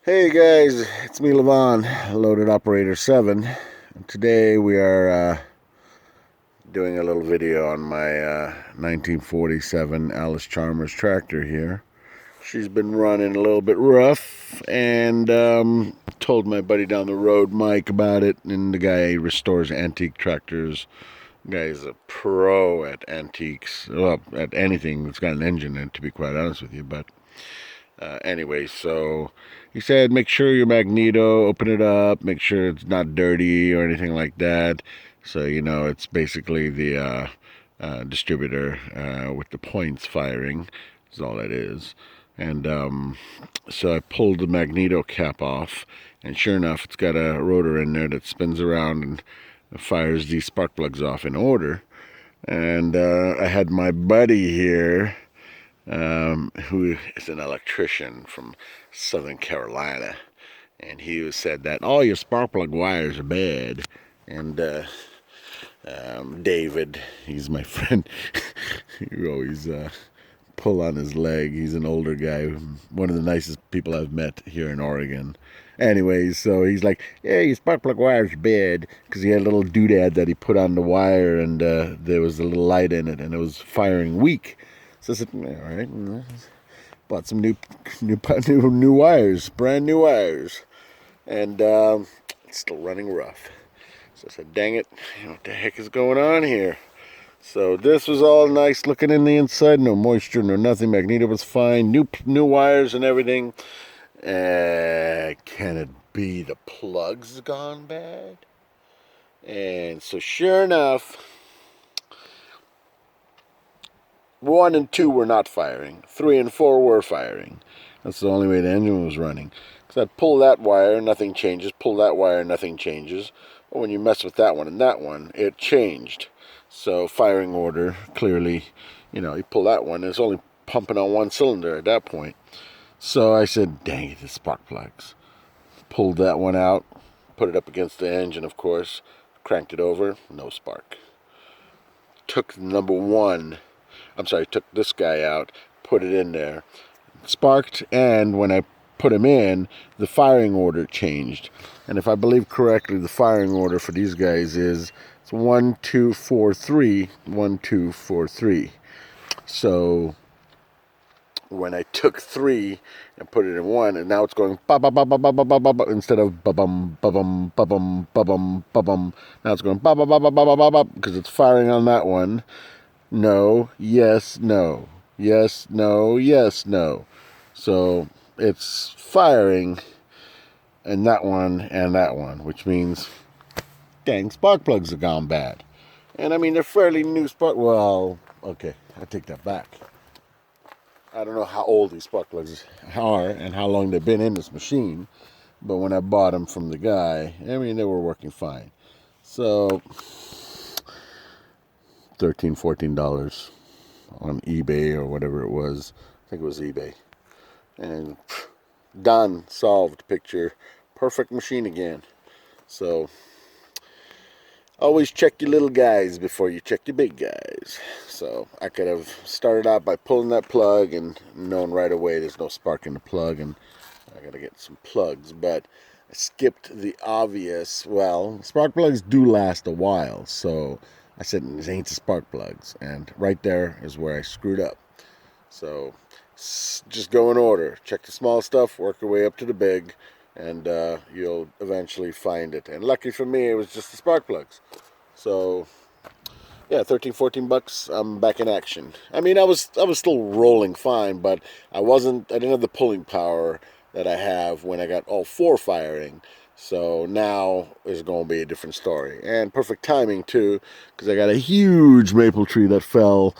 Hey guys, it's me Levon, Loaded Operator 7. And today we are doing a little video on my 1947 Allis Chalmers tractor here. She's been running a little bit rough, and told my buddy down the road, Mike, about it. And the guy restores antique tractors. The guy is a pro at antiques, well, at anything that's got an engine in it, to be quite honest with you. But anyway, so he said, make sure your Magneto, open it up, make sure it's not dirty or anything like that. So, you know, it's basically the distributor with the points firing, is all it is. And so I pulled the Magneto cap off, and sure enough, it's got a rotor in there that spins around and fires these spark plugs off in order. And I had my buddy here, who is an electrician from Southern Carolina, and he said that all your spark plug wires are bad. And David, he's my friend, he always pull on his leg. He's an older guy, one of the nicest people I've met here in Oregon. Anyways, so he's like, yeah, your spark plug wire's bad, because he had a little doodad that he put on the wire, and there was a little light in it, and it was firing weak. So I said, all right, bought some new wires, brand new wires, and it's still running rough. So I said, dang it, what the heck is going on here? So this was all nice looking in the inside, no moisture, no nothing. Magneto was fine, new wires and everything. Can it be the plugs gone bad? And so sure enough, 1 and 2 were not firing. 3 and 4 were firing. That's the only way the engine was running. Because I'd pull that wire, nothing changes. Pull that wire, nothing changes. But when you mess with that one and that one, it changed. So firing order, clearly, you pull that one, it's only pumping on one cylinder at that point. So I said, dang it, the spark plugs. Pulled that one out, put it up against the engine, of course, cranked it over, no spark. Took took this guy out, put it in there, sparked, and when I put him in, the firing order changed. And if I believe correctly, the firing order for these guys is 1, 2, 4, 3, 1, 2, 4, 3. So when I took 3 and put it in 1, and now it's going ba ba ba ba ba ba ba ba instead of ba bum ba bum ba bum ba bum ba bum. Now it's going ba ba ba ba ba ba ba because it's firing on that one. No, yes, no, yes, no, yes, no. So it's firing in that one and that one, which means, dang, spark plugs have gone bad. And I mean, they're fairly new well, okay, I take that back. I don't know how old these spark plugs are and how long they've been in this machine, but when I bought them from the guy, I mean, they were working fine. So $13, $14 on eBay or whatever it was. I think it was eBay. And done, solved, picture, perfect machine again. So always check your little guys before you check your big guys. So I could have started out by pulling that plug and known right away there's no spark in the plug, and I gotta get some plugs. But I skipped the obvious. Well, spark plugs do last a while, so I said, these ain't the spark plugs. And right there is where I screwed up. So just go in order. Check the small stuff, work your way up to the big, and you'll eventually find it. And lucky for me, it was just the spark plugs. So yeah, 13, 14 bucks, I'm back in action. I mean, I was still rolling fine, but I didn't have the pulling power that I have when I got all 4 firing. So now is going to be a different story. And perfect timing, too, because I got a huge maple tree that fell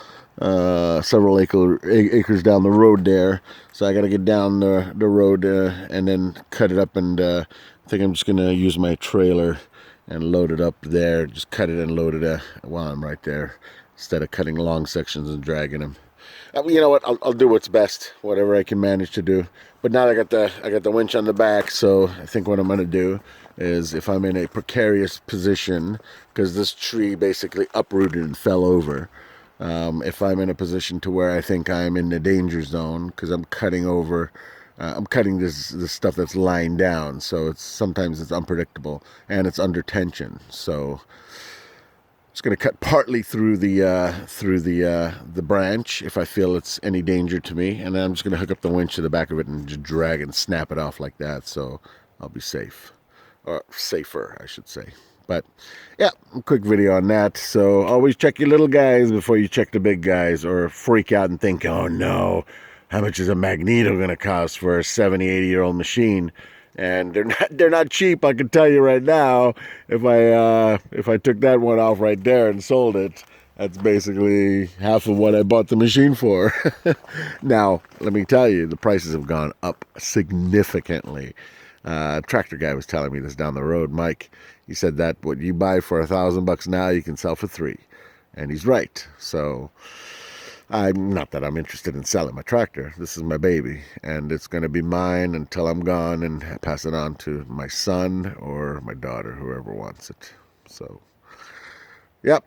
several acres down the road there. So I got to get down the road and then cut it up. And I think I'm just going to use my trailer and load it up there. Just cut it and load it while I'm right there, instead of cutting long sections and dragging them. You know what? I'll do what's best, whatever I can manage to do. But now I got the winch on the back, so I think what I'm gonna do is, if I'm in a precarious position, because this tree basically uprooted and fell over, if I'm in a position to where I think I'm in the danger zone, because I'm cutting over I'm cutting this stuff that's lying down, so sometimes it's unpredictable and it's under tension. So just going to cut partly through the branch if I feel it's any danger to me, and then I'm just going to hook up the winch to the back of it and just drag and snap it off like that, so I'll be safe, or safer, I should say. But yeah, a quick video on that. So always check your little guys before you check the big guys, or freak out and think, oh no, how much is a Magneto going to cost for a 70, 80-year-old machine? And they're not cheap, I can tell you right now. If I took that one off right there and sold it, that's basically half of what I bought the machine for. Now, let me tell you, the prices have gone up significantly. Tractor guy was telling me this down the road, Mike. He said that what you buy for $1,000 now, you can sell for $3,000, and he's right. So, not that I'm interested in selling my tractor. This is my baby, and it's going to be mine until I'm gone, and pass it on to my son or my daughter, whoever wants it. So, yep.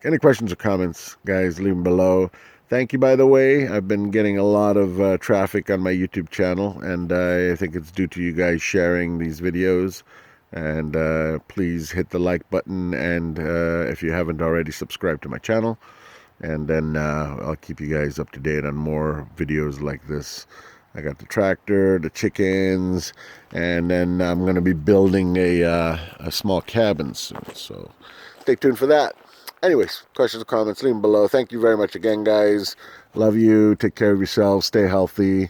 Any questions or comments, guys, leave them below. Thank you, by the way. I've been getting a lot of traffic on my YouTube channel, and I think it's due to you guys sharing these videos. And please hit the like button, and if you haven't already, subscribe to my channel. And then I'll keep you guys up to date on more videos like this. I got the tractor, the chickens, and then I'm going to be building a small cabin soon. So stay tuned for that. Anyways, questions or comments, leave them below. Thank you very much again, guys. Love you. Take care of yourselves. Stay healthy.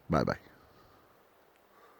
Bye-bye.